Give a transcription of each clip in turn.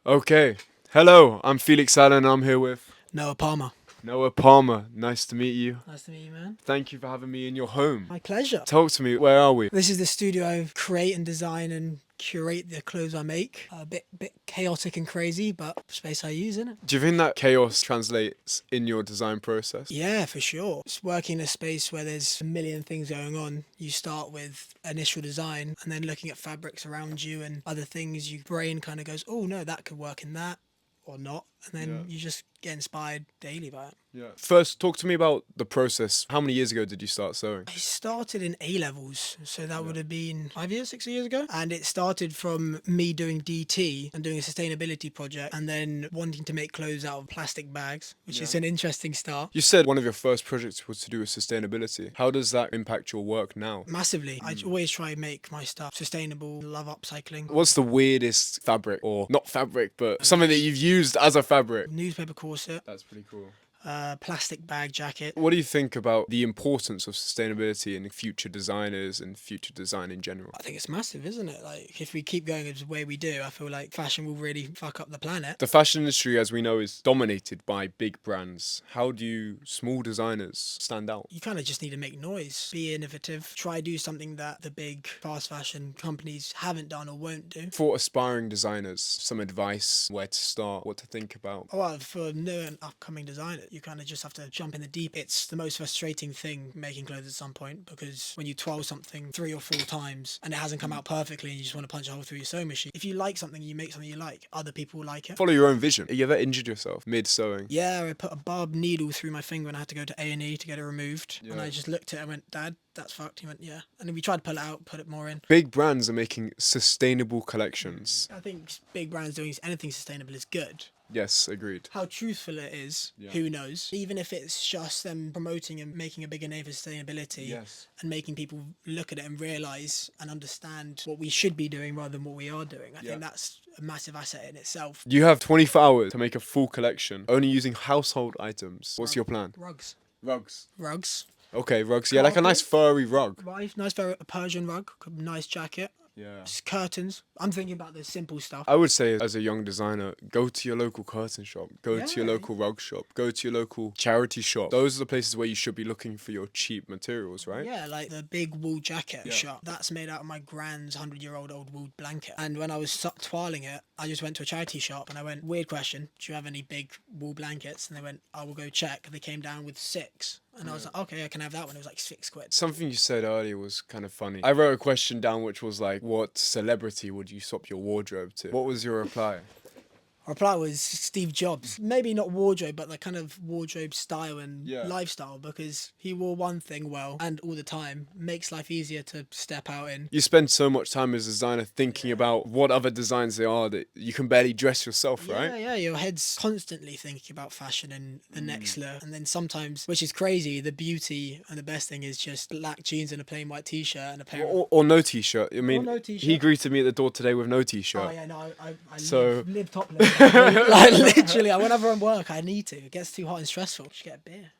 Okay. Hello, I'm Felix Allen. I'm here with Noah Palmer. Noah Palmer. Nice to meet you. Nice to meet you, man. Thank you for having me in your home. My pleasure. Talk to me. Where are we? This is the studio I create and design and curate the clothes I make. A bit chaotic and crazy, but space I use, innit? Do you think that chaos translates in your design process? Yeah, for sure. It's working in a space where there's a million things going on. You start with initial design and then looking at fabrics around you and other things. Your brain kind of goes, oh no, that could work in that or not. And then you just get inspired daily by it. Yeah. First, talk to me about the process. How many years ago did you start sewing? I started in A-levels, so that would have been 5 years, 6 years ago. And it started from me doing DT and doing a sustainability project and then wanting to make clothes out of plastic bags, which is an interesting start. You said one of your first projects was to do with sustainability. How does that impact your work now? Massively. I always try and make my stuff sustainable, love upcycling. What's the weirdest fabric, or not fabric, but something that you've used as a fabric? Newspaper corset. That's pretty cool. Plastic bag jacket. What do you think about the importance of sustainability in future designers and future design in general? I think it's massive, isn't it? Like, if we keep going the way we do, I feel like fashion will really fuck up the planet. The fashion industry, as we know, is dominated by big brands. How do you small designers stand out? You kind of just need to make noise, be innovative, try do something that the big fast fashion companies haven't done or won't do. For aspiring designers, some advice, where to start, what to think about? Well, for new and upcoming designers, you kind of just have to jump in the deep. It's the most frustrating thing making clothes at some point, because when you twirl something 3 or 4 times and it hasn't come out perfectly and you just want to punch a hole through your sewing machine. If you like something, you make something you like, other people will like it. Follow your own vision. Have you ever injured yourself mid-sewing? Yeah, I put a barbed needle through my finger and I had to go to A&E to get it removed. And I just looked at it and went, Dad, that's fucked. He went, yeah. And then we tried to pull it out, put it more in. Big brands are making sustainable collections. I think big brands doing anything sustainable is good. Yes, agreed. How truthful it is, who knows? Even if it's just them promoting and making a bigger name for sustainability and making people look at it and realise and understand what we should be doing rather than what we are doing. I think that's a massive asset in itself. You have 24 hours to make a full collection, only using household items. What's your plan? Rugs. Rugs. Okay, rugs. Yeah, like a nice furry rug. Nice furry, a Persian rug, nice jacket. Yeah. Just curtains. I'm thinking about the simple stuff. I would say, as a young designer, go to your local curtain shop, go to your local rug shop, go to your local charity shop. Those are the places where you should be looking for your cheap materials, right? Yeah, like the big wool jacket shop. That's made out of my grand's 100-year-old old wool blanket. And when I was twirling it, I just went to a charity shop and I went, weird question, do you have any big wool blankets? And they went, I will go check. They came down with 6. And I was like, okay, I can have that one. It was like £6. Something you said earlier was kind of funny. I wrote a question down which was like, what celebrity would you swap your wardrobe to? What was your reply? My reply was Steve Jobs. Maybe not wardrobe, but the kind of wardrobe style and lifestyle, because he wore one thing well and all the time. Makes life easier to step out in. You spend so much time as a designer thinking about what other designs there are that you can barely dress yourself, right? Yeah, your head's constantly thinking about fashion and the next look. And then sometimes, which is crazy, the beauty and the best thing is just black jeans and a plain white t-shirt and a pair or no t-shirt. I mean, no t-shirt. He greeted me at the door today with no t-shirt. Oh yeah, no, I live topless. Like literally, whenever I'm work, I need to. It gets too hot and stressful. Should get a beer.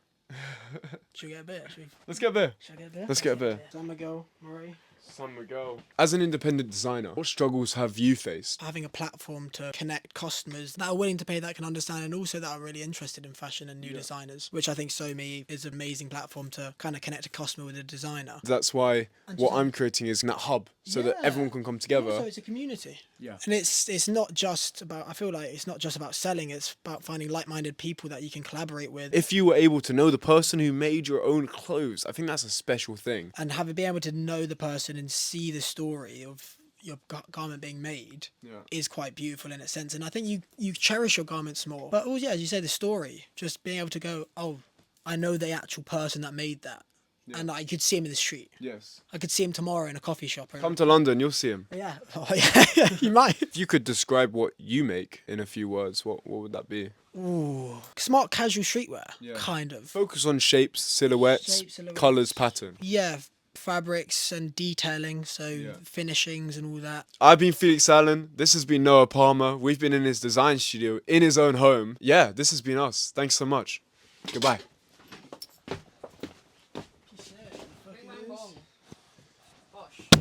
Should we get a beer? Let's get a beer. Should I get a beer? Let's get a beer. Time to go, Murray. Sun we go. As an independent designer, what struggles have you faced? Having a platform to connect customers that are willing to pay, that can understand, and also that are really interested in fashion and new designers, which I think SewMe is an amazing platform to kind of connect a customer with a designer. That's why what I'm creating is that hub, so that everyone can come together. Also, it's a community. Yeah. And it's not just about, I feel like it's not just about selling, it's about finding like-minded people that you can collaborate with. If you were able to know the person who made your own clothes, I think that's a special thing. And be able to know the person and see the story of your garment being made is quite beautiful in a sense. And I think you cherish your garments more. But also, as you say, the story, just being able to go, oh, I know the actual person that made that. Yeah. And I could see him in the street. Yes. I could see him tomorrow in a coffee shop. Come to London, you'll see him. Yeah. Oh, yeah, you might. If you could describe what you make in a few words, what would that be? Ooh, smart casual streetwear, kind of. Focus on shapes, silhouettes, colours, pattern. Yeah, fabrics and detailing, so finishings and all that. I've been Felix Allen. This has been Noah Palmer. We've been in his design studio, in his own home. Yeah, this has been us. Thanks so much. Goodbye.